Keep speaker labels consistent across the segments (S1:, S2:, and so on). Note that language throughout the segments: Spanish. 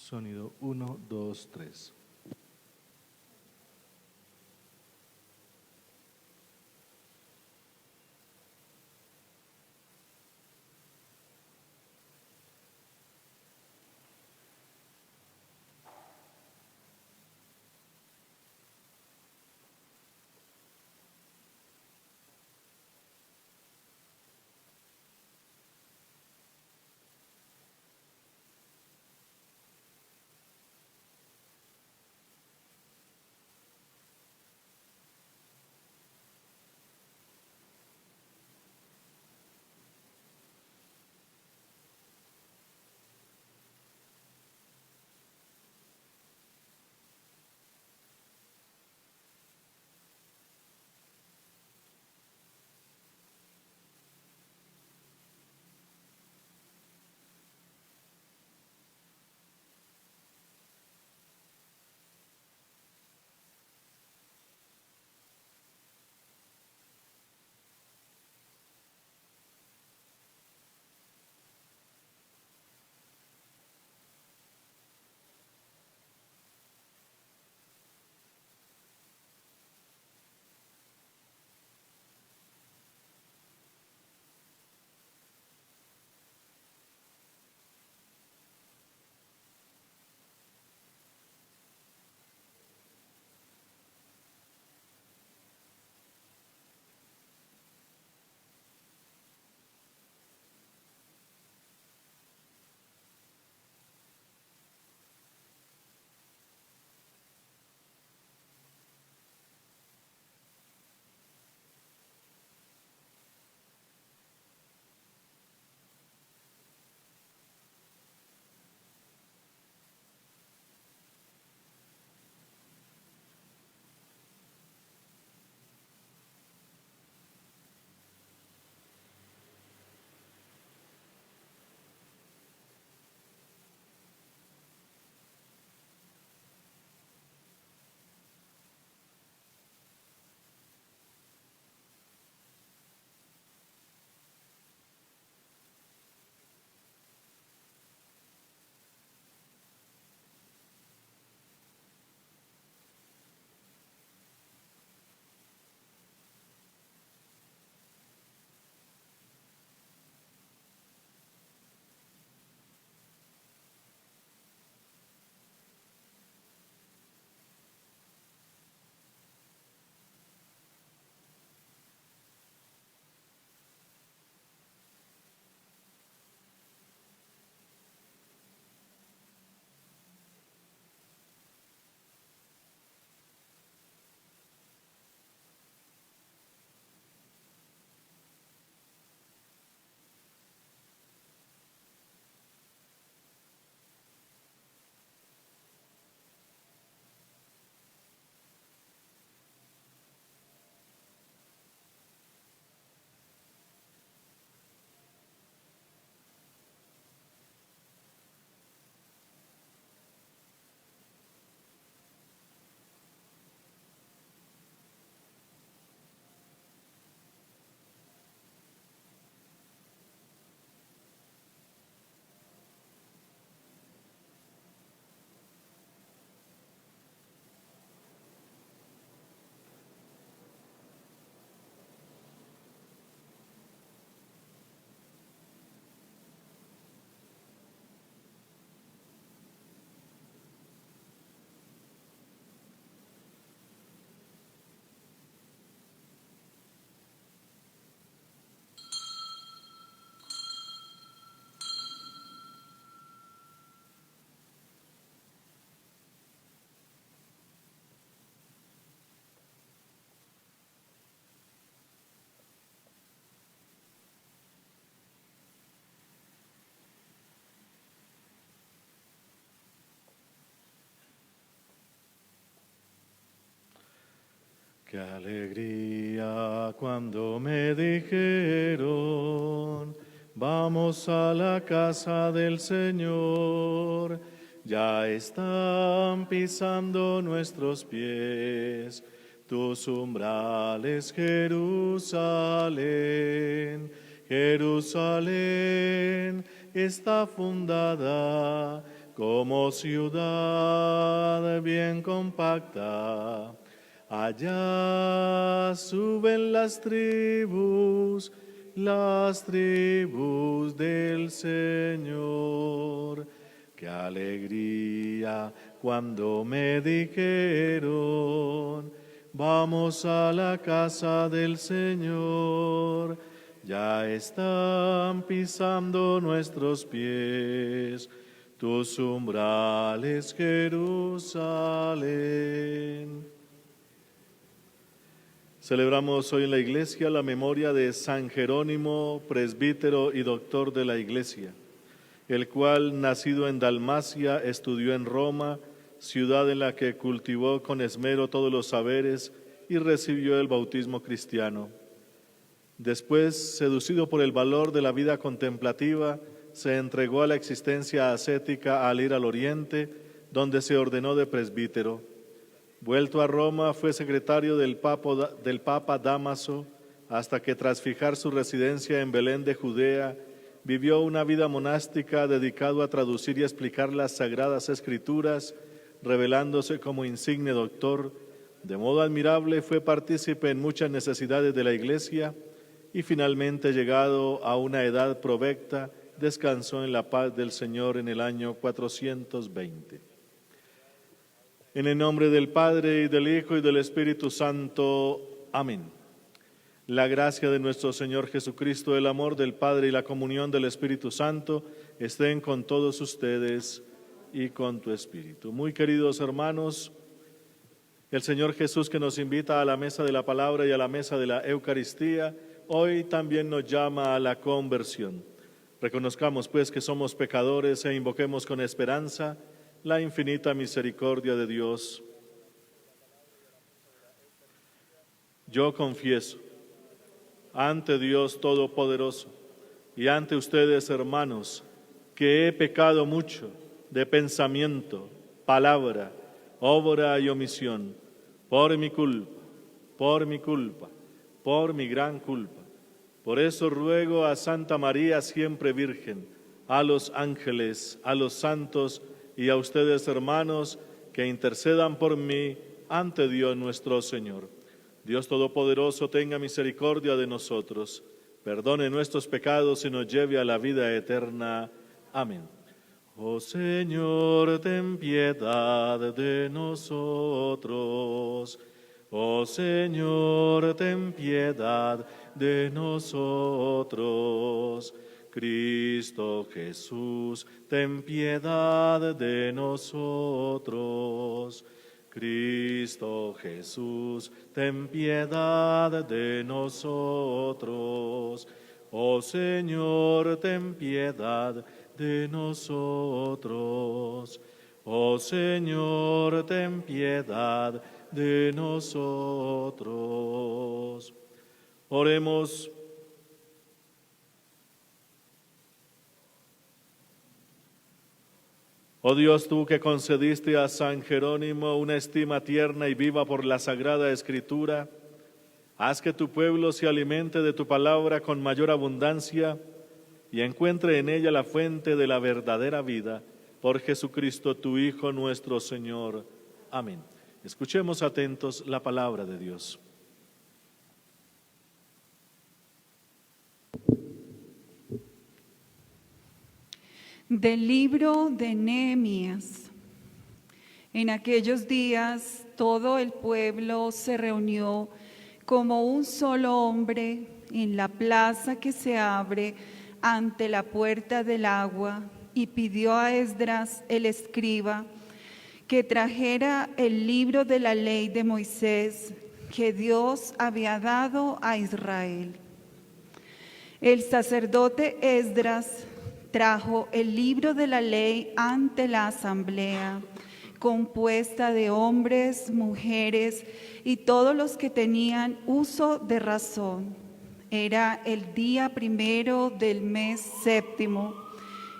S1: Sonido 1, 2, 3. Qué alegría cuando me dijeron, vamos a la casa del Señor. Ya están pisando nuestros pies tus umbrales, Jerusalén. Jerusalén está fundada como ciudad bien compacta. Allá suben las tribus del Señor. Qué alegría cuando me dijeron, vamos a la casa del Señor. Ya están pisando nuestros pies tus umbrales, Jerusalén. Celebramos hoy en la Iglesia la memoria de San Jerónimo, presbítero y doctor de la Iglesia, el cual, nacido en Dalmacia, estudió en Roma, ciudad en la que cultivó con esmero todos los saberes y recibió el bautismo cristiano. Después, seducido por el valor de la vida contemplativa, se entregó a la existencia ascética al ir al Oriente, donde se ordenó de presbítero. Vuelto a Roma, fue secretario del Papa Dámaso, hasta que tras fijar su residencia en Belén de Judea, vivió una vida monástica dedicado a traducir y explicar las Sagradas Escrituras, revelándose como insigne doctor. De modo admirable fue partícipe en muchas necesidades de la Iglesia y finalmente, llegado a una edad provecta, descansó en la paz del Señor en el año 420. En el nombre del Padre, y del Hijo, y del Espíritu Santo. Amén. La gracia de nuestro Señor Jesucristo, el amor del Padre y la comunión del Espíritu Santo estén con todos ustedes y con tu Espíritu. Muy queridos hermanos, el Señor Jesús, que nos invita a la mesa de la palabra y a la mesa de la Eucaristía, hoy también nos llama a la conversión. Reconozcamos pues que somos pecadores e invoquemos con esperanza la infinita misericordia de Dios. Yo confieso ante Dios Todopoderoso y ante ustedes, hermanos, que he pecado mucho de pensamiento, palabra, obra y omisión, por mi culpa, por mi gran culpa. Por eso ruego a Santa María, siempre Virgen, a los ángeles, a los santos y a ustedes, hermanos, que intercedan por mí ante Dios nuestro Señor. Dios Todopoderoso tenga misericordia de nosotros, perdone nuestros pecados y nos lleve a la vida eterna. Amén. Oh Señor, ten piedad de nosotros. Oh Señor, ten piedad de nosotros. Cristo Jesús, ten piedad de nosotros. Cristo Jesús, ten piedad de nosotros. Oh Señor, ten piedad de nosotros. Oh Señor, ten piedad de nosotros. Oremos. Oh Dios, tú que concediste a San Jerónimo una estima tierna y viva por la Sagrada Escritura, haz que tu pueblo se alimente de tu palabra con mayor abundancia y encuentre en ella la fuente de la verdadera vida, por Jesucristo tu Hijo nuestro Señor. Amén. Escuchemos atentos la palabra de Dios.
S2: Del libro de Nehemías. En aquellos días todo el pueblo se reunió como un solo hombre en la plaza que se abre ante la puerta del agua y pidió a Esdras el escriba que trajera el libro de la ley de Moisés que Dios había dado a Israel. El sacerdote Esdras trajo el libro de la ley ante la asamblea, compuesta de hombres, mujeres y todos los que tenían uso de razón. Era el día 1 del mes 7,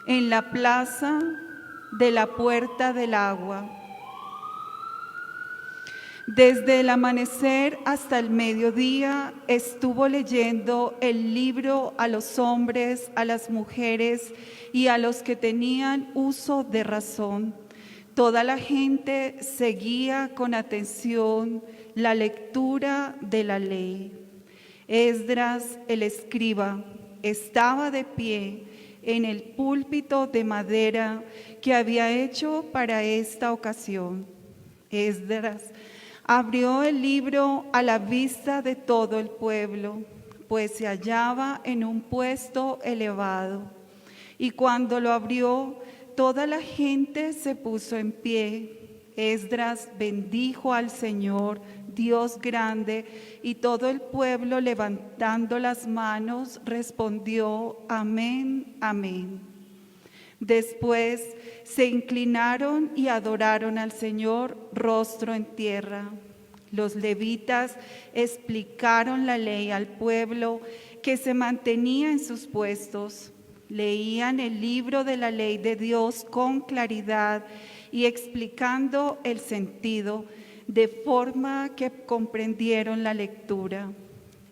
S2: en la plaza de la puerta del agua. Desde el amanecer hasta el mediodía estuvo leyendo el libro a los hombres, a las mujeres y a los que tenían uso de razón. Toda la gente seguía con atención la lectura de la ley. Esdras, el escriba, estaba de pie en el púlpito de madera que había hecho para esta ocasión. Esdras abrió el libro a la vista de todo el pueblo, pues se hallaba en un puesto elevado. Y cuando lo abrió, toda la gente se puso en pie. Esdras bendijo al Señor, Dios grande, y todo el pueblo, levantando las manos, respondió: Amén, amén. Después se inclinaron y adoraron al Señor rostro en tierra. Los levitas explicaron la ley al pueblo, que se mantenía en sus puestos. Leían el libro de la ley de Dios con claridad y explicando el sentido, de forma que comprendieron la lectura.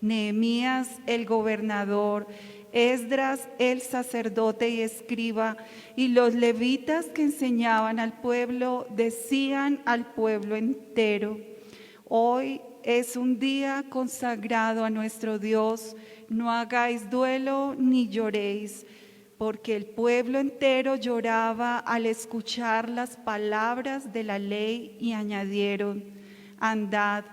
S2: Nehemías, el gobernador, Esdras, el sacerdote y escriba, y los levitas que enseñaban al pueblo, decían al pueblo entero: hoy es un día consagrado a nuestro Dios, no hagáis duelo ni lloréis, porque el pueblo entero lloraba al escuchar las palabras de la ley, y añadieron: andad,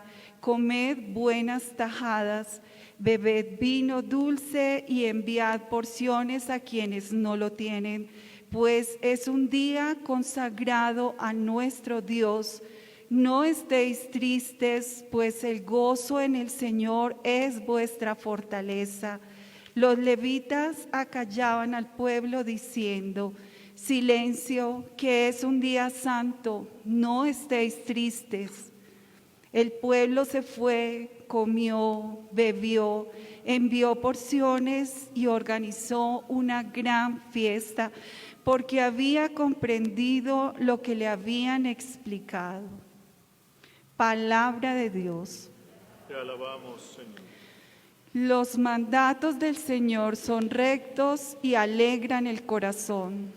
S2: comed buenas tajadas, bebed vino dulce y enviad porciones a quienes no lo tienen, pues es un día consagrado a nuestro Dios. No estéis tristes, pues el gozo en el Señor es vuestra fortaleza. Los levitas acallaban al pueblo diciendo: silencio, que es un día santo, no estéis tristes. El pueblo se fue, comió, bebió, envió porciones y organizó una gran fiesta, porque había comprendido lo que le habían explicado. Palabra de Dios.
S1: Te alabamos, Señor.
S2: Los mandatos del Señor son rectos y alegran el corazón.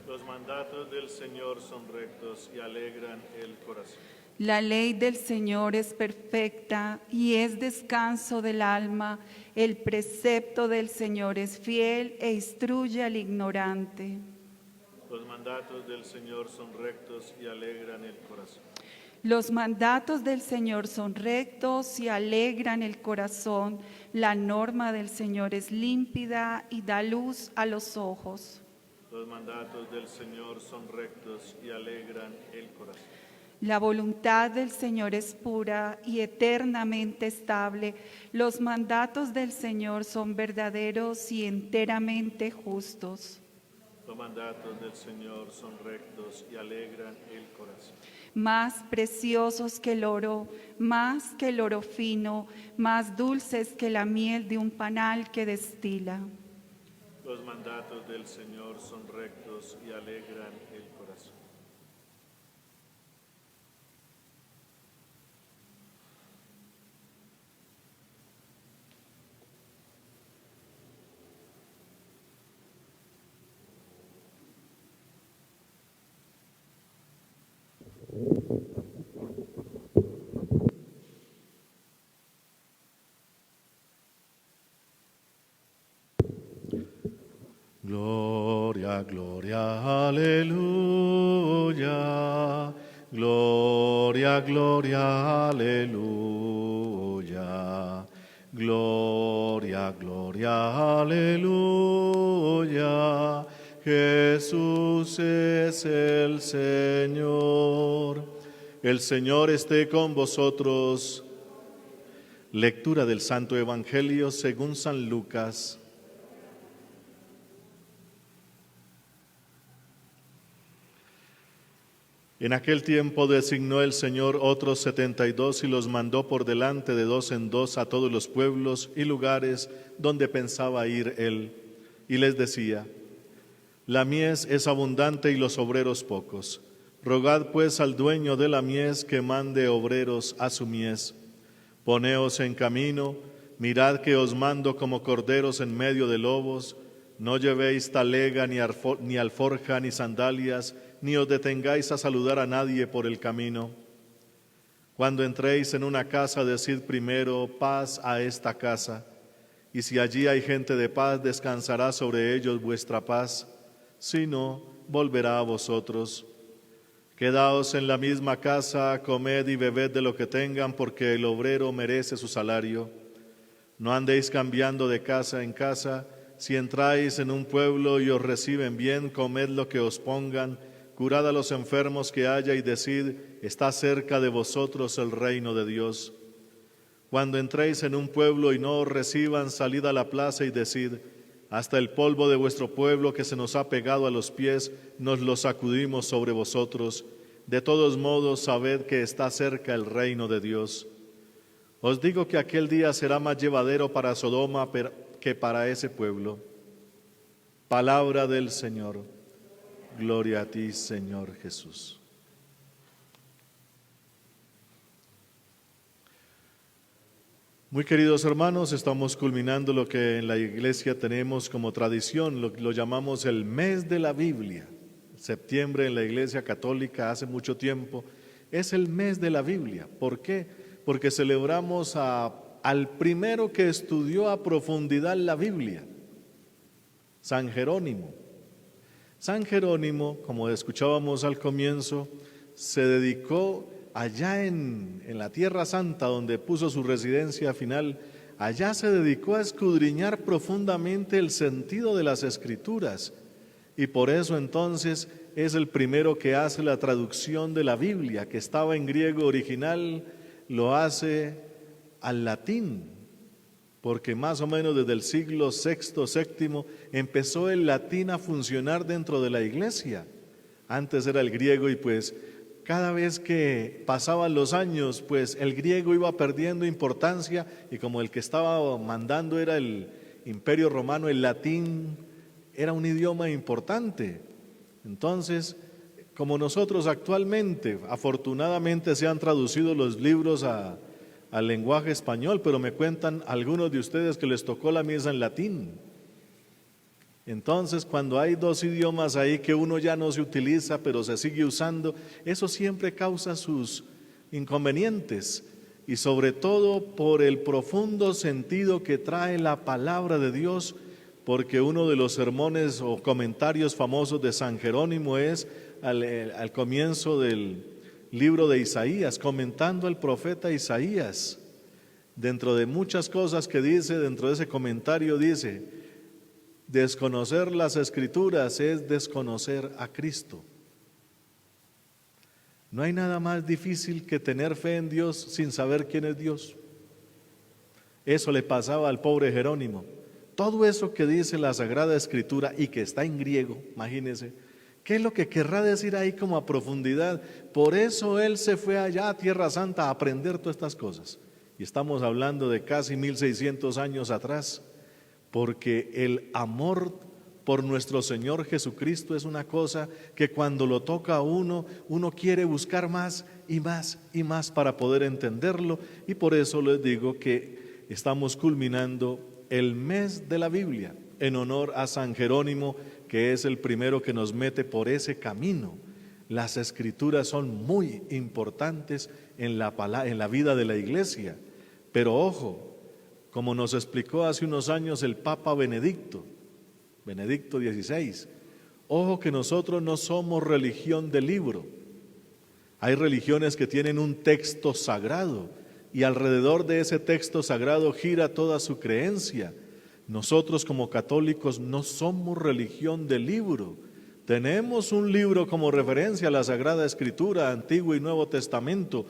S1: Los mandatos del Señor son rectos y alegran el corazón.
S2: La ley del Señor es perfecta y es descanso del alma. El precepto del Señor es fiel e instruye al ignorante.
S1: Los mandatos del Señor son rectos y alegran el corazón.
S2: Los mandatos del Señor son rectos y alegran el corazón. La norma del Señor es límpida y da luz a los ojos.
S1: Los mandatos del Señor son rectos y alegran el corazón.
S2: La voluntad del Señor es pura y eternamente estable. Los mandatos del Señor son verdaderos y enteramente justos.
S1: Los mandatos del Señor son rectos y alegran el corazón.
S2: Más preciosos que el oro, más que el oro fino, más dulces que la miel de un panal que destila.
S1: Los mandatos del Señor son rectos y alegran el corazón. Gloria, gloria, aleluya. Gloria, gloria, aleluya. Gloria, gloria, aleluya. Jesús es el Señor. El Señor esté con vosotros. Lectura del Santo Evangelio según San Lucas. En aquel tiempo designó el Señor otros 72 y los mandó por delante de dos en dos a todos los pueblos y lugares donde pensaba ir él. Y les decía: la mies es abundante y los obreros pocos. Rogad pues al dueño de la mies que mande obreros a su mies. Poneos en camino, mirad que os mando como corderos en medio de lobos. No llevéis talega, ni alforja, ni sandalias, ni os detengáis a saludar a nadie por el camino. Cuando entréis en una casa, decid primero, paz a esta casa. Y si allí hay gente de paz, descansará sobre ellos vuestra paz. Si no, volverá a vosotros. Quedaos en la misma casa, comed y bebed de lo que tengan, porque el obrero merece su salario. No andéis cambiando de casa en casa. Si entráis en un pueblo y os reciben bien, comed lo que os pongan, curad a los enfermos que haya y decid, está cerca de vosotros el reino de Dios. Cuando entréis en un pueblo y no os reciban, salid a la plaza y decid, hasta el polvo de vuestro pueblo que se nos ha pegado a los pies, nos lo sacudimos sobre vosotros. De todos modos, sabed que está cerca el reino de Dios. Os digo que aquel día será más llevadero para Sodoma que para ese pueblo. Palabra del Señor. Gloria a ti, Señor Jesús. Muy queridos hermanos, estamos culminando lo que en la iglesia tenemos como tradición, lo llamamos el mes de la Biblia. Septiembre en la iglesia católica hace mucho tiempo es el mes de la Biblia. ¿Por qué? Porque celebramos al primero que estudió a profundidad la Biblia, San Jerónimo. San Jerónimo, como escuchábamos al comienzo, se dedicó allá en la Tierra Santa, donde puso su residencia final, allá se dedicó a escudriñar profundamente el sentido de las Escrituras. Y por eso entonces es el primero que hace la traducción de la Biblia, que estaba en griego original, lo hace al latín, porque más o menos desde el siglo VI, VII, empezó el latín a funcionar dentro de la iglesia. Antes era el griego y pues cada vez que pasaban los años, pues el griego iba perdiendo importancia y como el que estaba mandando era el Imperio Romano, el latín era un idioma importante. Entonces, como nosotros actualmente, afortunadamente se han traducido los libros al lenguaje español, pero me cuentan algunos de ustedes que les tocó la misa en latín. Entonces, cuando hay dos idiomas ahí que uno ya no se utiliza, pero se sigue usando, eso siempre causa sus inconvenientes, y sobre todo por el profundo sentido que trae la palabra de Dios, porque uno de los sermones o comentarios famosos de San Jerónimo es al comienzo del libro de Isaías, comentando al profeta Isaías. Dentro de muchas cosas que dice, dentro de ese comentario dice, desconocer las Escrituras es desconocer a Cristo. No hay nada más difícil que tener fe en Dios sin saber quién es Dios. Eso le pasaba al pobre Jerónimo. Todo eso que dice la Sagrada Escritura y que está en griego, imagínense, ¿qué es lo que querrá decir ahí como a profundidad? Por eso él se fue allá a Tierra Santa a aprender todas estas cosas. Y estamos hablando de casi 1600 años atrás, porque el amor por nuestro Señor Jesucristo es una cosa que cuando lo toca a uno quiere buscar más y más y más para poder entenderlo. Y por eso les digo que estamos culminando el mes de la Biblia en honor a San Jerónimo, que es el primero que nos mete por ese camino. Las Escrituras son muy importantes en la vida de la iglesia, pero ojo, como nos explicó hace unos años el Papa Benedicto XVI, ojo que nosotros no somos religión de libro. Hay religiones que tienen un texto sagrado y alrededor de ese texto sagrado gira toda su creencia. Nosotros como católicos no somos religión de libro. Tenemos un libro como referencia a la Sagrada Escritura, Antiguo y Nuevo Testamento.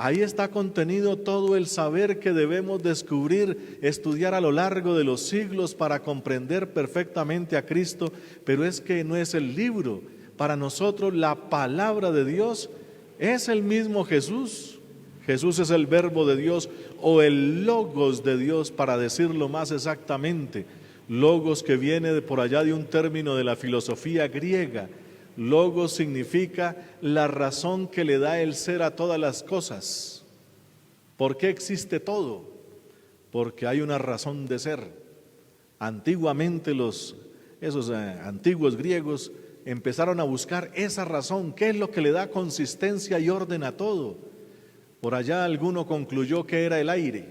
S1: Ahí está contenido todo el saber que debemos descubrir, estudiar a lo largo de los siglos para comprender perfectamente a Cristo, pero es que no es el libro. Para nosotros la palabra de Dios es el mismo Jesús. Jesús es el verbo de Dios o el logos de Dios, para decirlo más exactamente. Logos que viene de por allá de un término de la filosofía griega. Logos significa la razón que le da el ser a todas las cosas. ¿Por qué existe todo? Porque hay una razón de ser. Antiguamente esos antiguos griegos empezaron a buscar esa razón, qué es lo que le da consistencia y orden a todo. Por allá alguno concluyó que era el aire,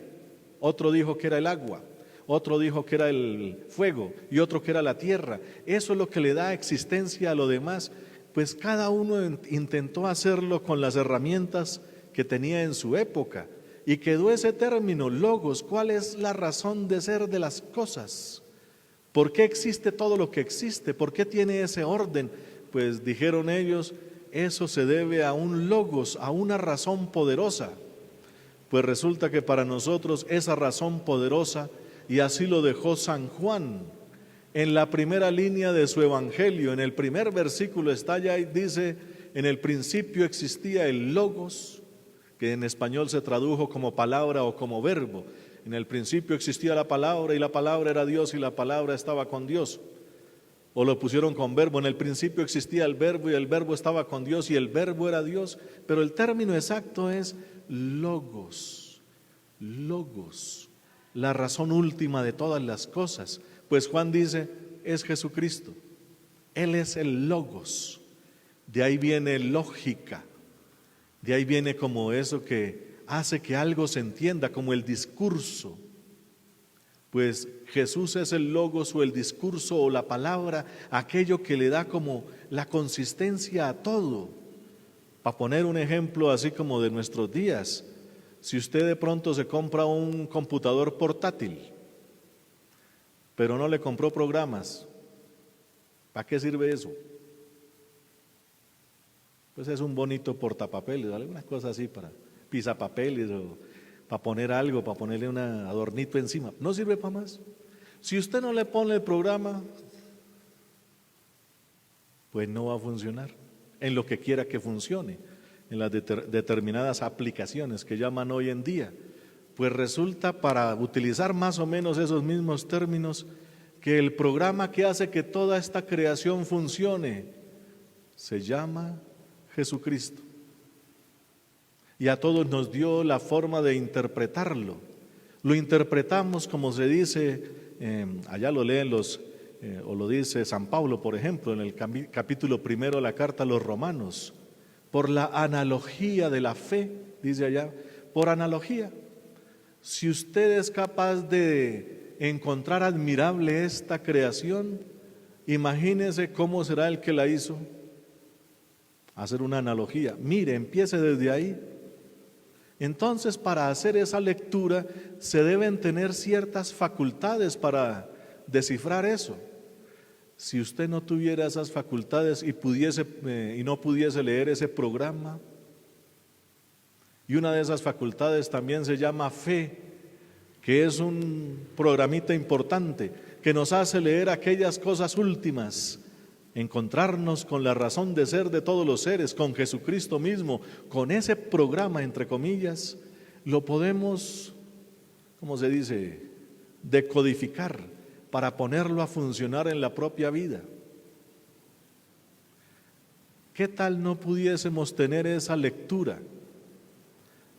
S1: otro dijo que era el agua, otro dijo que era el fuego y otro que era la tierra. Eso es lo que le da existencia a lo demás. Pues cada uno intentó hacerlo con las herramientas que tenía en su época y quedó ese término, logos. ¿Cuál es la razón de ser de las cosas? ¿Por qué existe todo lo que existe? ¿Por qué tiene ese orden? Pues dijeron ellos, eso se debe a un logos, a una razón poderosa. Pues resulta que para nosotros esa razón poderosa, y así lo dejó San Juan en la primera línea de su evangelio, en el primer versículo está allá y dice, en el principio existía el logos, que en español se tradujo como palabra o como verbo. En el principio existía la palabra y la palabra era Dios y la palabra estaba con Dios. O lo pusieron con verbo, en el principio existía el verbo y el verbo estaba con Dios y el verbo era Dios. Pero el término exacto es logos, logos, la razón última de todas las cosas. Pues Juan dice, es Jesucristo, Él es el logos. De ahí viene lógica, de ahí viene como eso que hace que algo se entienda, como el discurso. Pues Jesús es el logos o el discurso o la palabra, aquello que le da como la consistencia a todo. Para poner un ejemplo así como de nuestros días, si usted de pronto se compra un computador portátil, pero no le compró programas, ¿para qué sirve eso? Pues es un bonito portapapeles, algunas cosas así para pisapapeles o para poner algo, para ponerle un adornito encima. No sirve para más. Si usted no le pone el programa, pues no va a funcionar en lo que quiera que funcione, en las determinadas aplicaciones que llaman hoy en día. Pues resulta, para utilizar más o menos esos mismos términos, que el programa que hace que toda esta creación funcione se llama Jesucristo. Y a todos nos dio la forma de interpretarlo. Lo interpretamos como se dice, allá lo leen o lo dice San Pablo, por ejemplo, en el capítulo 1 de la carta a los Romanos, por la analogía de la fe, dice allá, por analogía. Si usted es capaz de encontrar admirable esta creación, imagínese cómo será el que la hizo. Hacer una analogía, mire, empiece desde ahí. Entonces, para hacer esa lectura se deben tener ciertas facultades para descifrar eso. Si usted no tuviera esas facultades y no pudiese leer ese programa, y una de esas facultades también se llama fe, que es un programita importante que nos hace leer aquellas cosas últimas, encontrarnos con la razón de ser de todos los seres, con Jesucristo mismo. Con ese programa, entre comillas, lo podemos, ¿cómo se dice?, decodificar para ponerlo a funcionar en la propia vida. ¿Qué tal no pudiésemos tener esa lectura?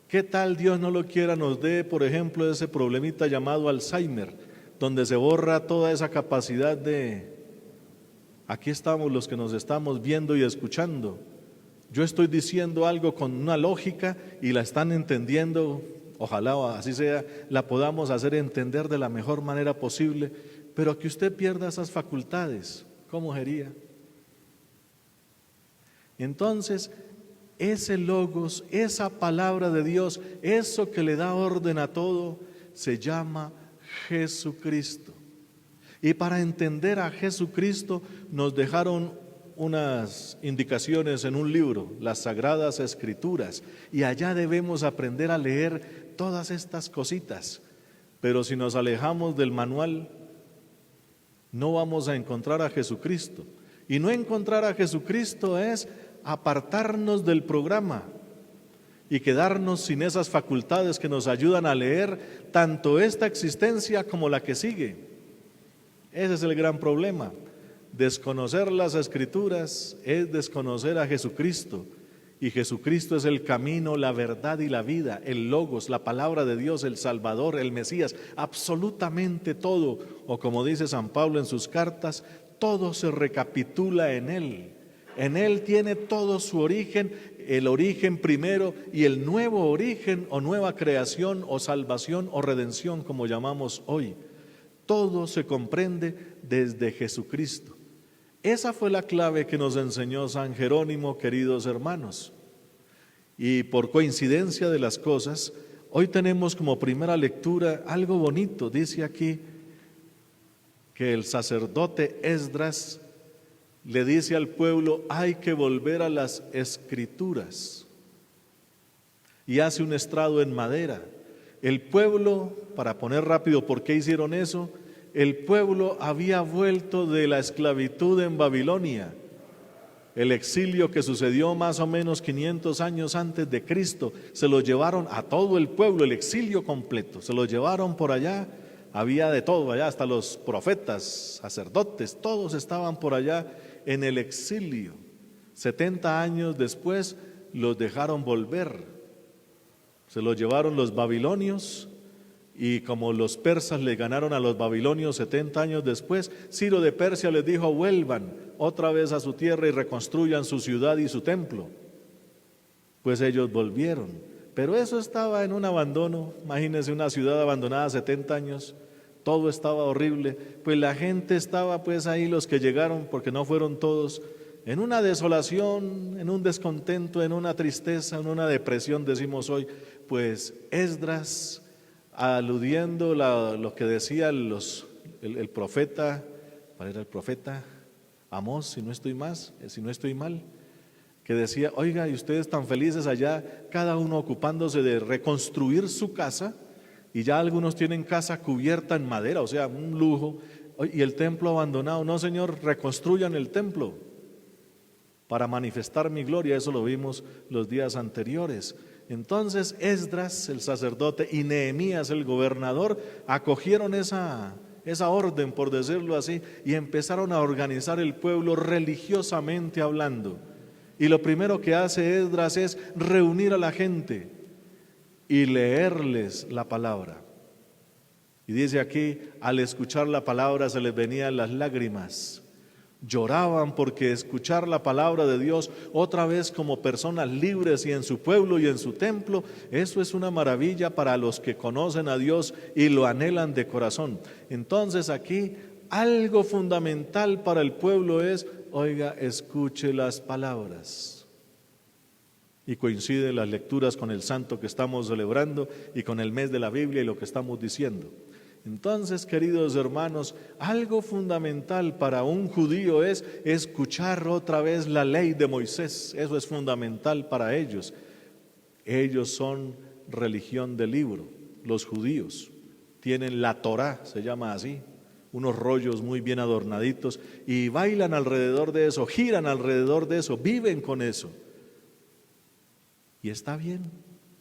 S1: ¿Qué tal, Dios no lo quiera, nos dé, por ejemplo, ese problemita llamado Alzheimer, donde se borra toda esa capacidad de... Aquí estamos los que nos estamos viendo y escuchando. Yo estoy diciendo algo con una lógica y la están entendiendo, ojalá así sea, la podamos hacer entender de la mejor manera posible, pero que usted pierda esas facultades, ¿cómo sería? Entonces, ese logos, esa palabra de Dios, eso que le da orden a todo, se llama Jesucristo. Y para entender a Jesucristo nos dejaron unas indicaciones en un libro, las Sagradas Escrituras, y allá debemos aprender a leer todas estas cositas. Pero si nos alejamos del manual, no vamos a encontrar a Jesucristo. Y no encontrar a Jesucristo es apartarnos del programa y quedarnos sin esas facultades que nos ayudan a leer tanto esta existencia como la que sigue. Ese es el gran problema. Desconocer las Escrituras es desconocer a Jesucristo. Y Jesucristo es el camino, la verdad y la vida, el Logos, la palabra de Dios, el Salvador, el Mesías, absolutamente todo. O como dice San Pablo en sus cartas, todo se recapitula en Él. En Él tiene todo su origen, el origen primero y el nuevo origen o nueva creación o salvación o redención, como llamamos hoy. Todo se comprende desde Jesucristo. Esa fue la clave que nos enseñó San Jerónimo, queridos hermanos. Y por coincidencia de las cosas, hoy tenemos como primera lectura algo bonito. Dice aquí que el sacerdote Esdras le dice al pueblo: hay que volver a las Escrituras. Y hace un estrado en madera. El pueblo, para poner rápido por qué hicieron eso, el pueblo había vuelto de la esclavitud en Babilonia, el exilio que sucedió más o menos 500 años antes de Cristo. Se lo llevaron a todo el pueblo, el exilio completo, se lo llevaron por allá. Había de todo allá, hasta los profetas, sacerdotes, todos estaban por allá en el exilio. 70 años después los dejaron volver. Se los llevaron los babilonios. Y como los persas le ganaron a los babilonios 70 años después, Ciro de Persia les dijo: vuelvan otra vez a su tierra y reconstruyan su ciudad y su templo. Pues ellos volvieron, pero eso estaba en un abandono. Imagínense una ciudad abandonada 70 años, todo estaba horrible. Pues la gente estaba pues ahí, los que llegaron, porque no fueron todos, en una desolación, en un descontento, en una tristeza, en una depresión, decimos hoy. Pues Esdras, aludiendo lo que decía el profeta, ¿cuál era el profeta? Amós, si no estoy mal, que decía: oiga, y ustedes tan felices allá, cada uno ocupándose de reconstruir su casa, y ya algunos tienen casa cubierta en madera, o sea, un lujo, y el templo abandonado. No, Señor, reconstruyan el templo para manifestar mi gloria. Eso lo vimos los días anteriores. Entonces Esdras, el sacerdote, y Nehemías, el gobernador, acogieron esa orden, por decirlo así, y empezaron a organizar el pueblo religiosamente hablando. Y lo primero que hace Esdras es reunir a la gente y leerles la palabra. Y dice aquí: al escuchar la palabra se les venían las lágrimas. Lloraban porque escuchar la palabra de Dios otra vez como personas libres y en su pueblo y en su templo, eso es una maravilla para los que conocen a Dios y lo anhelan de corazón. Entonces aquí algo fundamental para el pueblo es: oiga, escuche las palabras. Y coinciden las lecturas con el santo que estamos celebrando y con el mes de la Biblia y lo que estamos diciendo. Entonces, queridos hermanos, algo fundamental para un judío es escuchar otra vez la ley de Moisés. Eso es fundamental para ellos. Ellos son religión del libro. Los judíos tienen la Torá, se llama así, unos rollos muy bien adornaditos, y bailan alrededor de eso, giran alrededor de eso, viven con eso. Y está bien,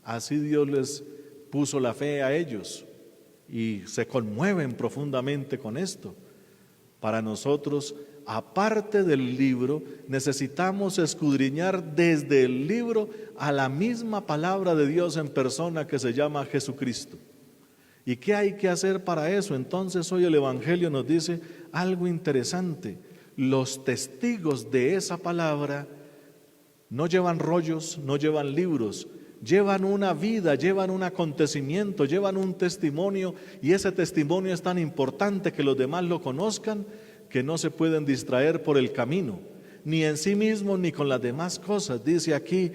S1: así Dios les puso la fe a ellos. Y se conmueven profundamente con esto. Para nosotros, aparte del libro, necesitamos escudriñar desde el libro a la misma palabra de Dios en persona, que se llama Jesucristo. ¿Y qué hay que hacer para eso? Entonces hoy el Evangelio nos dice algo interesante. Los testigos de esa palabra no llevan rollos, no llevan libros, llevan una vida, llevan un acontecimiento, llevan un testimonio, y ese testimonio es tan importante que los demás lo conozcan, que no se pueden distraer por el camino, ni en sí mismos ni con las demás cosas. Dice aquí: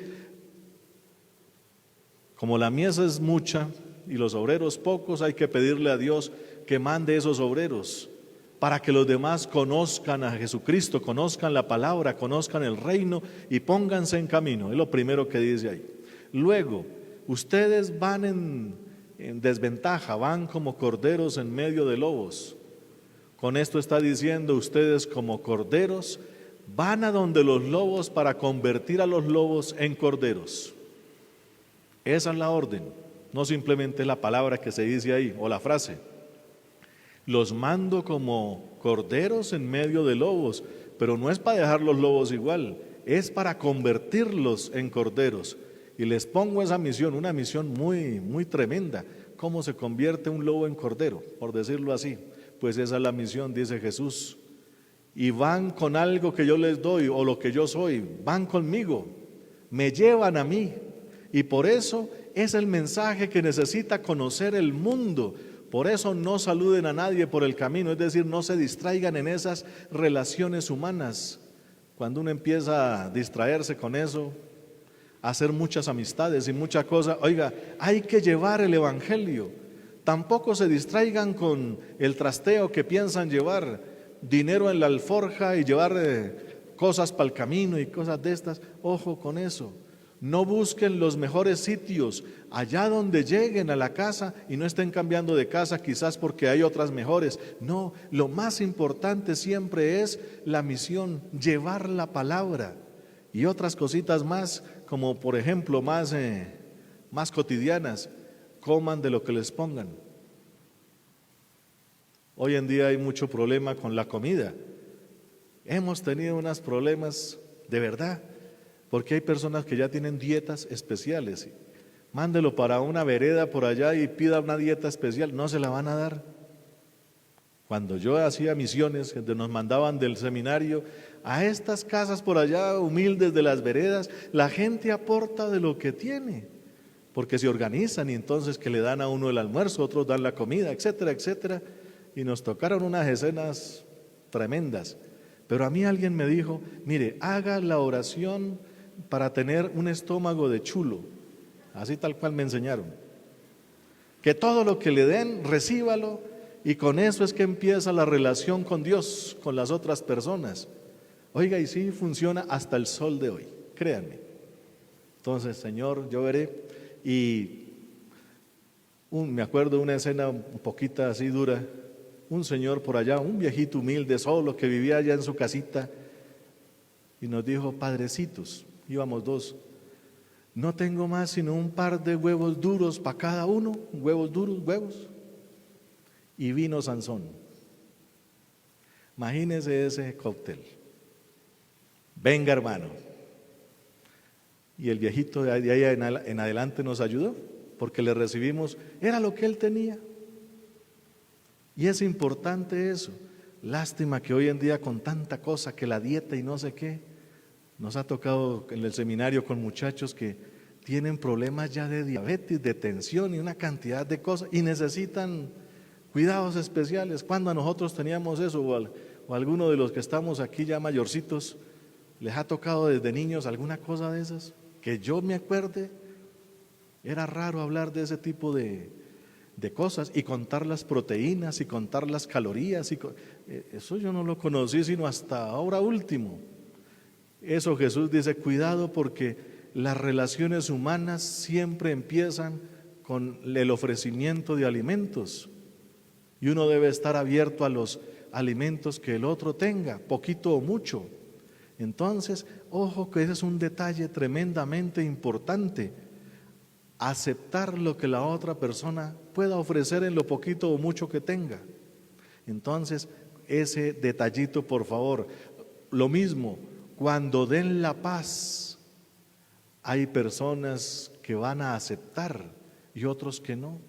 S1: como la mies es mucha y los obreros pocos, hay que pedirle a Dios que mande esos obreros para que los demás conozcan a Jesucristo, conozcan la palabra, conozcan el reino y pónganse en camino. Es lo primero que dice ahí. Luego, ustedes van en desventaja, van como corderos en medio de lobos. Con esto está diciendo: ustedes como corderos van a donde los lobos para convertir a los lobos en corderos. Esa es la orden, no simplemente la palabra que se dice ahí o la frase. Los mando como corderos en medio de lobos, pero no es para dejar los lobos igual, es para convertirlos en corderos. Y les pongo esa misión, una misión muy, muy tremenda. ¿Cómo se convierte un lobo en cordero? Por decirlo así. Pues esa es la misión, dice Jesús. Y van con algo que yo les doy o lo que yo soy, van conmigo, me llevan a mí. Y por eso es el mensaje que necesita conocer el mundo. Por eso no saluden a nadie por el camino, es decir, no se distraigan en esas relaciones humanas. Cuando uno empieza a distraerse con eso, a hacer muchas amistades y muchas cosas, oiga, hay que llevar el evangelio. Tampoco se distraigan con el trasteo que piensan llevar, dinero en la alforja y llevar cosas para el camino y cosas de estas. Ojo con eso. No busquen los mejores sitios, allá donde lleguen a la casa y no estén cambiando de casa quizás porque hay otras mejores. No, lo más importante siempre es la misión, llevar la palabra y otras cositas más, como por ejemplo más cotidianas, coman de lo que les pongan. Hoy en día hay mucho problema con la comida. Hemos tenido unos problemas de verdad. Porque hay personas que ya tienen dietas especiales. Mándelo para una vereda por allá y pida una dieta especial, no se la van a dar. Cuando yo hacía misiones, donde nos mandaban del seminario a estas casas por allá humildes de las veredas, la gente aporta de lo que tiene, porque se organizan y entonces que le dan a uno el almuerzo, otros dan la comida, etcétera, etcétera. Y nos tocaron unas escenas tremendas. Pero a mí alguien me dijo, mire, haga la oración para tener un estómago de chulo, así tal cual me enseñaron, que todo lo que le den, recíbalo, y con eso es que empieza la relación con Dios, con las otras personas. Oiga, y sí funciona hasta el sol de hoy, créanme. Entonces, Señor, yo veré, y me acuerdo de una escena un poquito así dura, un señor por allá, un viejito humilde, solo, que vivía allá en su casita, y nos dijo, padrecitos, íbamos dos, no tengo más sino un par de huevos duros para cada uno, huevos duros, huevos, y vino Sansón. Imagínese ese cóctel. Venga, hermano. Y el viejito de ahí en adelante nos ayudó, porque le recibimos, era lo que él tenía. Y es importante eso. Lástima que hoy en día con tanta cosa, que la dieta y no sé qué, nos ha tocado en el seminario con muchachos que tienen problemas ya de diabetes, de tensión y una cantidad de cosas y necesitan cuidados especiales. Cuando a nosotros teníamos eso, o alguno de los que estamos aquí ya mayorcitos, les ha tocado desde niños alguna cosa de esas, que yo me acuerde, era raro hablar de ese tipo de cosas y contar las proteínas y contar las calorías. Eso yo no lo conocí sino hasta ahora último. Eso Jesús dice, cuidado porque las relaciones humanas siempre empiezan con el ofrecimiento de alimentos y uno debe estar abierto a los alimentos que el otro tenga, poquito o mucho. Entonces, ojo que ese es un detalle tremendamente importante, aceptar lo que la otra persona pueda ofrecer en lo poquito o mucho que tenga. Entonces, ese detallito, por favor. Lo mismo, cuando den la paz, hay personas que van a aceptar y otros que no.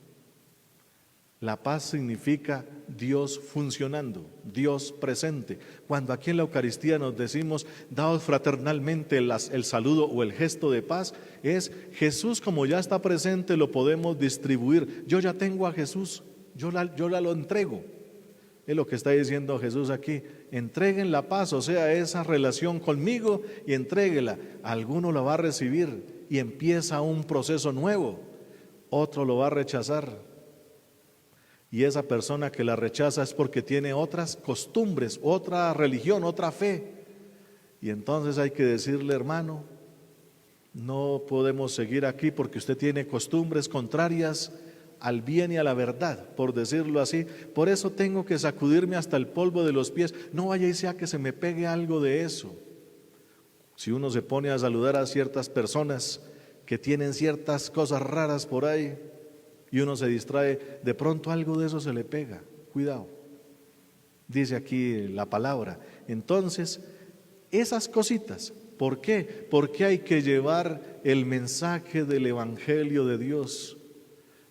S1: La paz significa Dios funcionando, Dios presente. Cuando aquí en la Eucaristía nos decimos, daos fraternalmente el saludo o el gesto de paz, es Jesús como ya está presente, lo podemos distribuir. Yo ya tengo a Jesús, yo la lo entrego. Es lo que está diciendo Jesús aquí. Entreguen la paz, o sea, esa relación conmigo y entréguela. Alguno la va a recibir y empieza un proceso nuevo. Otro lo va a rechazar. Y esa persona que la rechaza es porque tiene otras costumbres, otra religión, otra fe. Y entonces hay que decirle, hermano, no podemos seguir aquí porque usted tiene costumbres contrarias al bien y a la verdad, por decirlo así. Por eso tengo que sacudirme hasta el polvo de los pies. No vaya y sea que se me pegue algo de eso. Si uno se pone a saludar a ciertas personas que tienen ciertas cosas raras por ahí y uno se distrae, de pronto algo de eso se le pega. Cuidado. dice aquí la palabra. Entonces, esas cositas, ¿por qué? Porque hay que llevar el mensaje del Evangelio de Dios.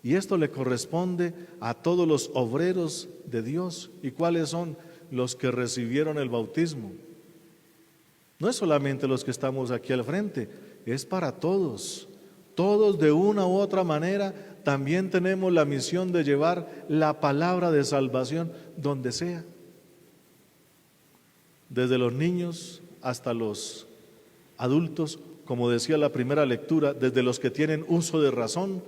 S1: Y esto le corresponde a todos los obreros de Dios. ¿Y cuáles son? Los que recibieron el bautismo. No es solamente los que estamos aquí al frente, es para todos. Todos de una u otra manera también tenemos la misión de llevar la palabra de salvación donde sea. Desde los niños hasta los adultos, como decía la primera lectura, desde los que tienen uso de razón.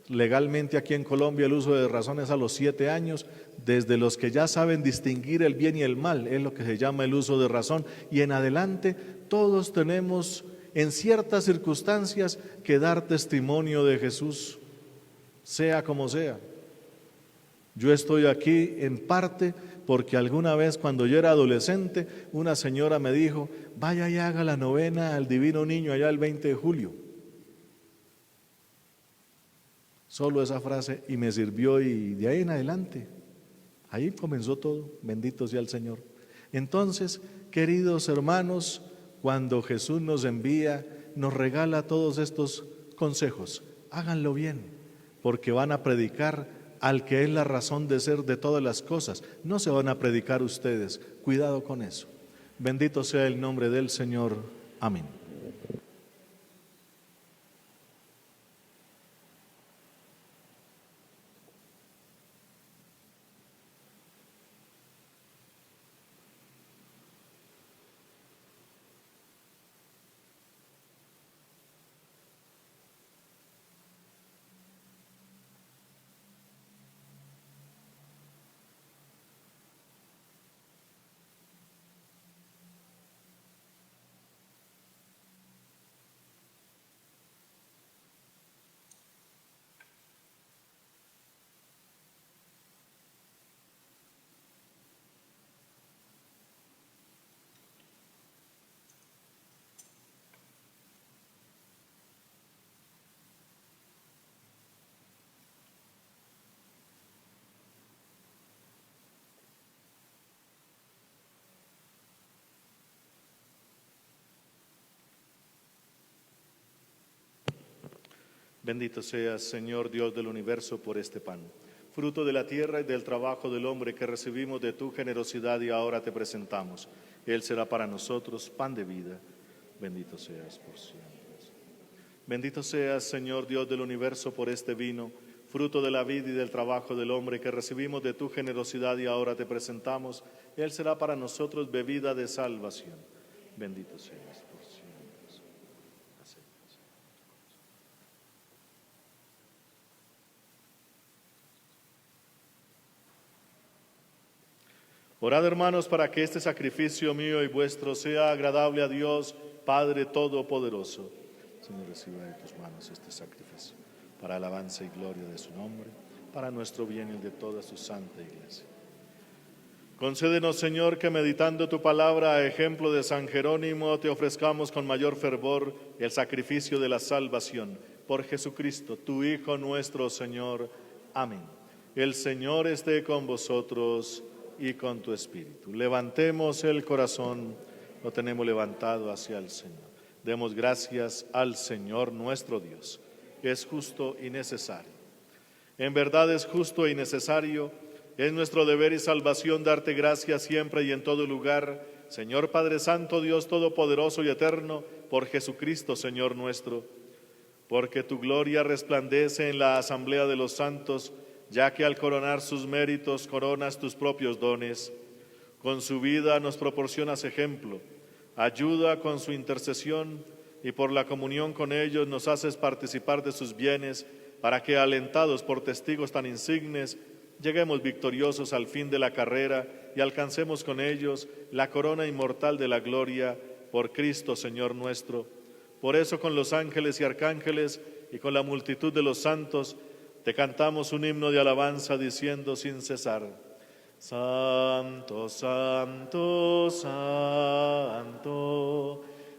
S1: Legalmente aquí en Colombia el uso de razón es a los 7 años, desde los que ya saben distinguir el bien y el mal, es lo que se llama el uso de razón, y en adelante todos tenemos en ciertas circunstancias que dar testimonio de Jesús, sea como sea. Yo estoy aquí en parte porque alguna vez cuando yo era adolescente, una señora me dijo, vaya y haga la novena al Divino Niño allá el 20 de julio. Solo esa frase y me sirvió, y de ahí en adelante, ahí comenzó todo, bendito sea el Señor. Entonces, queridos hermanos, cuando Jesús nos envía, nos regala todos estos consejos, háganlo bien, porque van a predicar al que es la razón de ser de todas las cosas, no se van a predicar ustedes, cuidado con eso. Bendito sea el nombre del Señor, amén. Bendito seas, Señor Dios del universo, por este pan, fruto de la tierra y del trabajo del hombre que recibimos de tu generosidad y ahora te presentamos. Él será para nosotros pan de vida. Bendito seas por siempre. Bendito seas, Señor Dios del universo, por este vino, fruto de la vida y del trabajo del hombre que recibimos de tu generosidad y ahora te presentamos. Él será para nosotros bebida de salvación. Bendito seas por siempre. Orad, hermanos, para que este sacrificio mío y vuestro sea agradable a Dios, Padre Todopoderoso. Señor, reciba de tus manos este sacrificio, para alabanza y gloria de su nombre, para nuestro bien y el de toda su santa iglesia. Concédenos, Señor, que meditando tu palabra a ejemplo de San Jerónimo, te ofrezcamos con mayor fervor el sacrificio de la salvación. Por Jesucristo, tu Hijo nuestro Señor. Amén. El Señor esté con vosotros y con tu espíritu. Levantemos el corazón, lo tenemos levantado hacia el Señor. Demos gracias al Señor nuestro Dios. Es justo y necesario. En verdad es justo y necesario. Es nuestro deber y salvación darte gracias siempre y en todo lugar, Señor Padre Santo, Dios Todopoderoso y Eterno, por Jesucristo, Señor nuestro. Porque tu gloria resplandece en la asamblea de los santos, ya que al coronar sus méritos coronas tus propios dones. Con su vida nos proporcionas ejemplo, ayuda con su intercesión y por la comunión con ellos nos haces participar de sus bienes, para que, alentados por testigos tan insignes, lleguemos victoriosos al fin de la carrera y alcancemos con ellos la corona inmortal de la gloria, por Cristo Señor nuestro. Por eso con los ángeles y arcángeles y con la multitud de los santos, te cantamos un himno de alabanza diciendo sin cesar: Santo, santo, santo,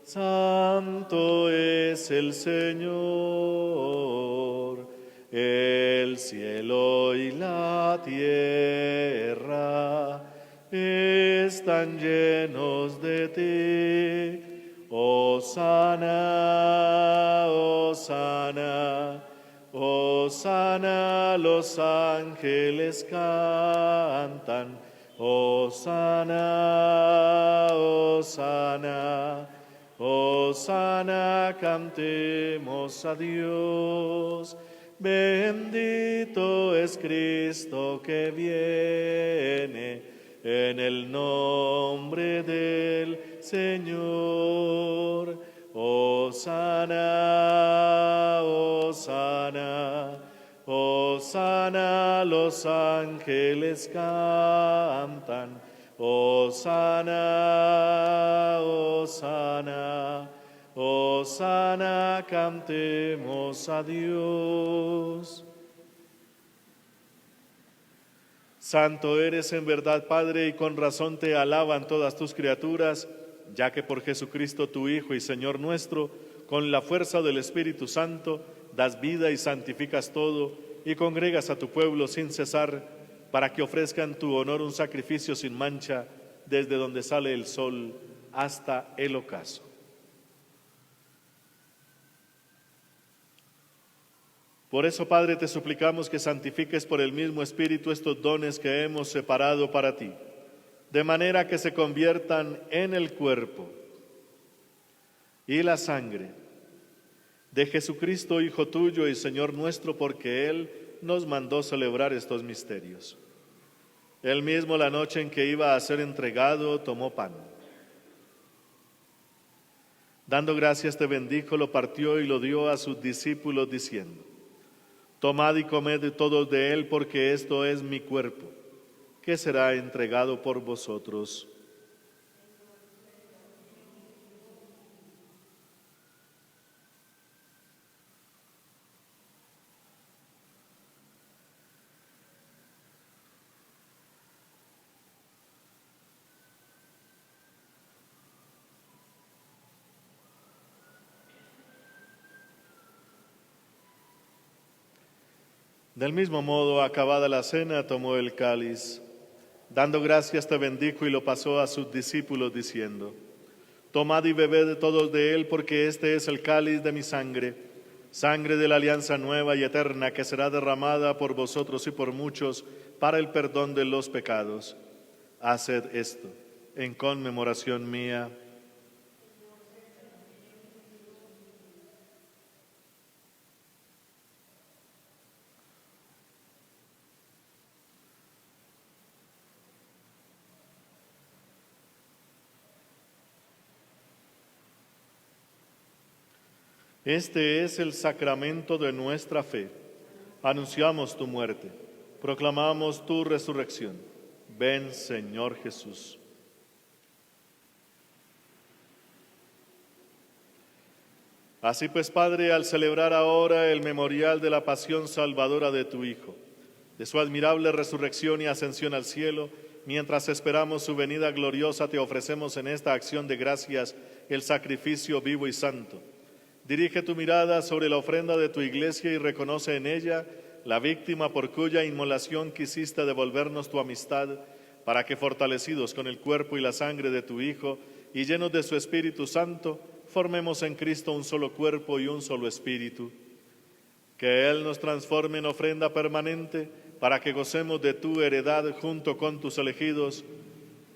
S1: santo es el Señor. El cielo y la tierra están llenos de ti. Hosana, Hosana, Hosana, los ángeles cantan. Hosana, Hosana, Hosana, cantemos a Dios. Bendito es Cristo que viene en el nombre del Señor. Hosana, Hosana, Hosana, los ángeles cantan. Hosana, Hosana, Hosana, cantemos a Dios. Santo eres en verdad, Padre, y con razón te alaban todas tus criaturas, ya que por Jesucristo tu Hijo y Señor nuestro, con la fuerza del Espíritu Santo, das vida y santificas todo, y congregas a tu pueblo sin cesar, para que ofrezcan tu honor un sacrificio sin mancha, desde donde sale el sol hasta el ocaso. Por eso, Padre, te suplicamos que santifiques por el mismo Espíritu estos dones que hemos separado para ti, de manera que se conviertan en el cuerpo y la sangre de Jesucristo, Hijo tuyo y Señor nuestro, porque Él nos mandó celebrar estos misterios. Él mismo, la noche en que iba a ser entregado, tomó pan. Dando gracias te bendijo, lo partió y lo dio a sus discípulos diciendo: tomad y comed todos de él, porque esto es mi cuerpo, que será entregado por vosotros. Del mismo modo, acabada la cena, tomó el cáliz. Dando gracias te bendijo y lo pasó a sus discípulos diciendo: tomad y bebed todos de él, porque este es el cáliz de mi sangre, sangre de la alianza nueva y eterna, que será derramada por vosotros y por muchos para el perdón de los pecados. Haced esto en conmemoración mía. Este es el sacramento de nuestra fe. Anunciamos tu muerte, proclamamos tu resurrección. Ven, Señor Jesús. Así pues, Padre, al celebrar ahora el memorial de la pasión salvadora de tu Hijo, de su admirable resurrección y ascensión al cielo, mientras esperamos su venida gloriosa, te ofrecemos en esta acción de gracias el sacrificio vivo y santo. Dirige tu mirada sobre la ofrenda de tu iglesia y reconoce en ella la víctima por cuya inmolación quisiste devolvernos tu amistad, para que, fortalecidos con el cuerpo y la sangre de tu Hijo y llenos de su Espíritu Santo, formemos en Cristo un solo cuerpo y un solo espíritu. Que Él nos transforme en ofrenda permanente, para que gocemos de tu heredad junto con tus elegidos,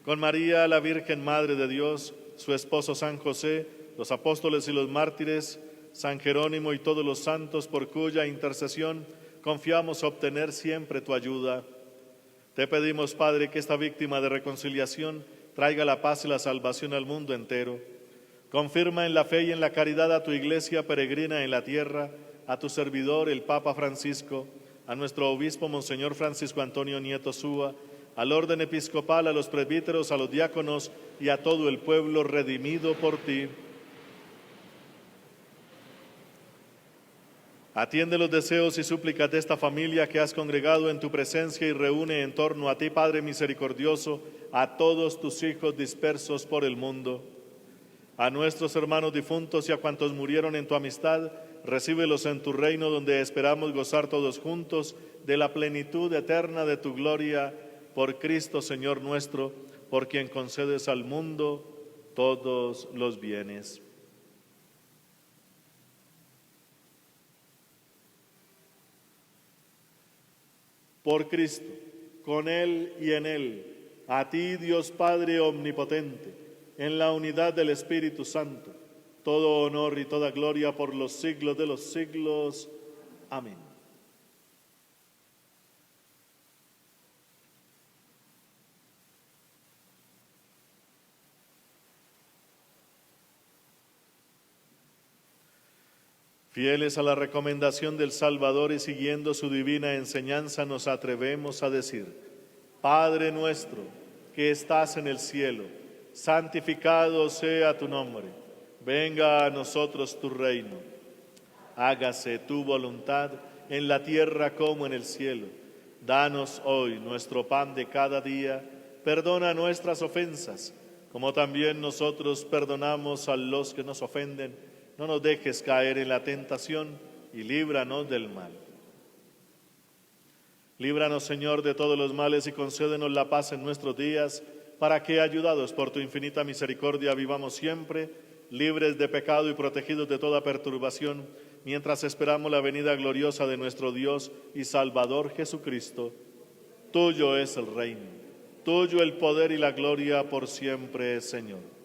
S1: con María, la Virgen Madre de Dios, su esposo San José, los apóstoles y los mártires, San Jerónimo y todos los santos, por cuya intercesión confiamos obtener siempre tu ayuda. Te pedimos, Padre, que esta víctima de reconciliación traiga la paz y la salvación al mundo entero. Confirma en la fe y en la caridad a tu iglesia peregrina en la tierra, a tu servidor, el Papa Francisco, a nuestro obispo Monseñor Francisco Antonio Nieto Súa, al orden episcopal, a los presbíteros, a los diáconos y a todo el pueblo redimido por ti. Atiende los deseos y súplicas de esta familia que has congregado en tu presencia y reúne en torno a ti, Padre misericordioso, a todos tus hijos dispersos por el mundo. A nuestros hermanos difuntos y a cuantos murieron en tu amistad, recíbelos en tu reino, donde esperamos gozar todos juntos de la plenitud eterna de tu gloria, por Cristo Señor nuestro, por quien concedes al mundo todos los bienes. Por Cristo, con Él y en Él, a ti, Dios Padre omnipotente, en la unidad del Espíritu Santo, todo honor y toda gloria por los siglos de los siglos. Amén. Fieles a la recomendación del Salvador y siguiendo su divina enseñanza, nos atrevemos a decir: Padre nuestro, que estás en el cielo, santificado sea tu nombre. Venga a nosotros tu reino. Hágase tu voluntad en la tierra como en el cielo. Danos hoy nuestro pan de cada día. Perdona nuestras ofensas, como también nosotros perdonamos a los que nos ofenden. No nos dejes caer en la tentación y líbranos del mal. Líbranos, Señor, de todos los males y concédenos la paz en nuestros días, para que, ayudados por tu infinita misericordia, vivamos siempre libres de pecado y protegidos de toda perturbación, mientras esperamos la venida gloriosa de nuestro Dios y Salvador Jesucristo. Tuyo es el reino, tuyo el poder y la gloria por siempre, Señor.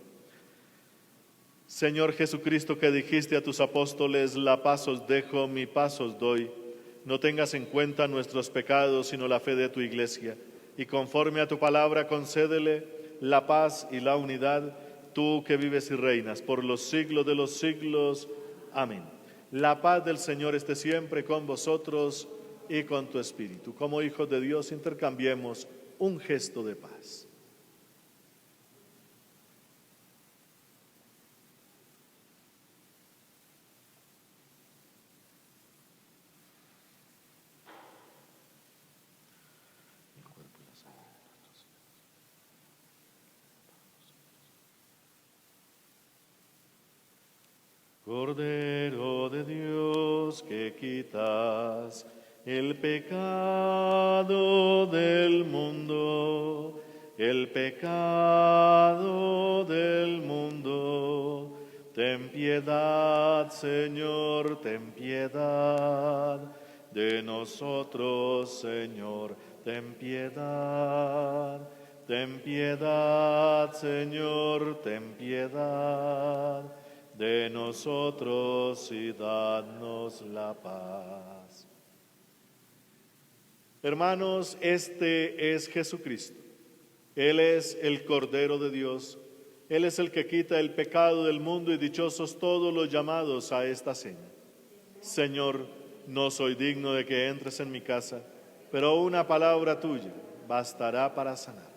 S1: Señor Jesucristo, que dijiste a tus apóstoles: la paz os dejo, mi paz os doy. No tengas en cuenta nuestros pecados, sino la fe de tu Iglesia. Y conforme a tu palabra, concédele la paz y la unidad, tú que vives y reinas por los siglos de los siglos. Amén. La paz del Señor esté siempre con vosotros y con tu espíritu. Como hijos de Dios, intercambiemos un gesto de paz. Cordero de Dios, que quitas el pecado del mundo, el pecado del mundo. Ten piedad, Señor, ten piedad de nosotros, Señor, ten piedad. Ten piedad, Señor, ten piedad de nosotros y danos la paz. Hermanos, este es Jesucristo. Él es el Cordero de Dios. Él es el que quita el pecado del mundo, y dichosos todos los llamados a esta cena. Señor, no soy digno de que entres en mi casa, pero una palabra tuya bastará para sanar.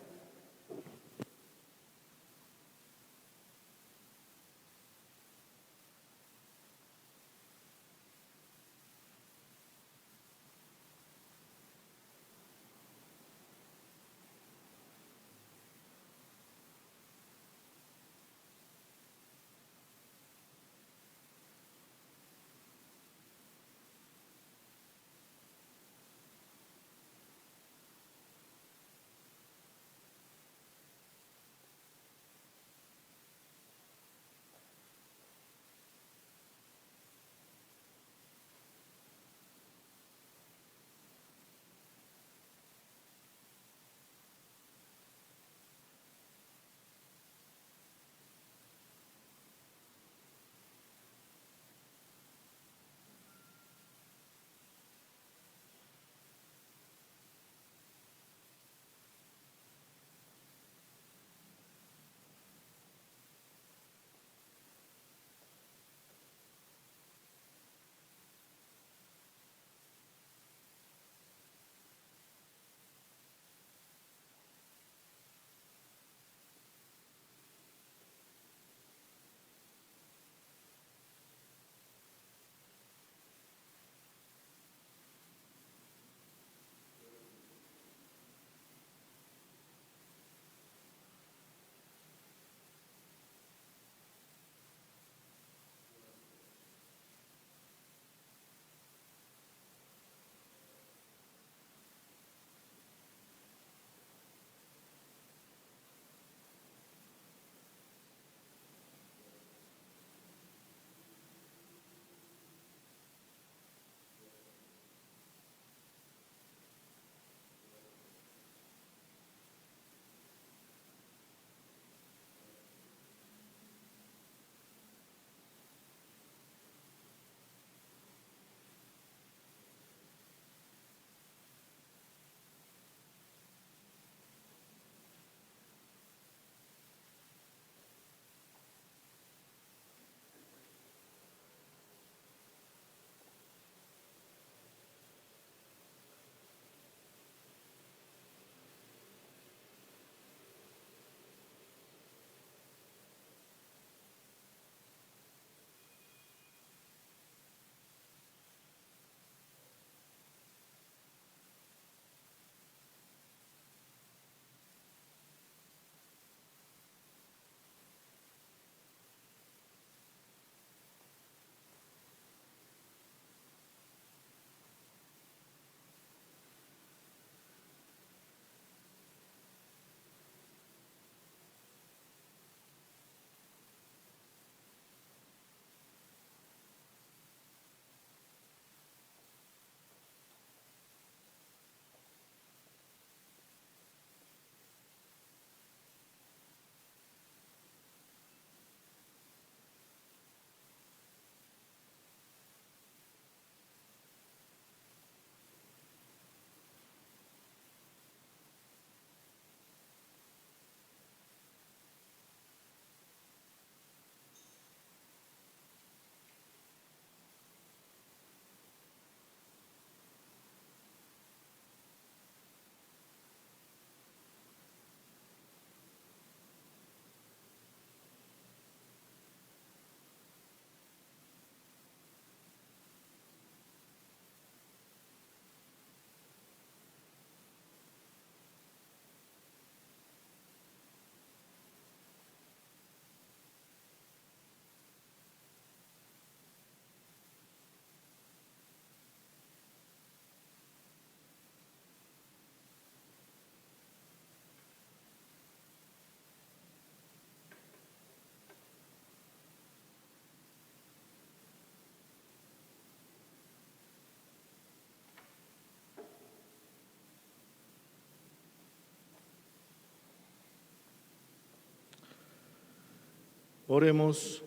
S1: Oremos.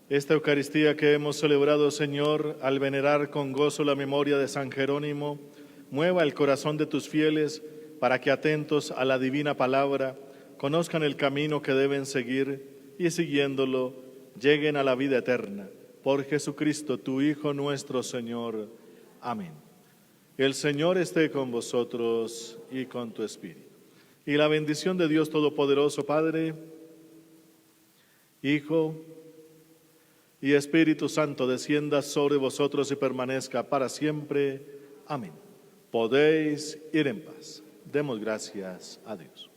S1: Esta Eucaristía que hemos celebrado, Señor, al venerar con gozo la memoria de San Jerónimo, mueva el corazón de tus fieles para que, atentos a la divina palabra, conozcan el camino que deben seguir y, siguiéndolo, lleguen a la vida eterna. Por Jesucristo, tu Hijo nuestro Señor. Amén. El Señor esté con vosotros y con tu espíritu. Y la bendición de Dios Todopoderoso, Padre, Hijo y Espíritu Santo, descienda sobre vosotros y permanezca para siempre. Amén. Podéis ir en paz. Demos gracias a Dios.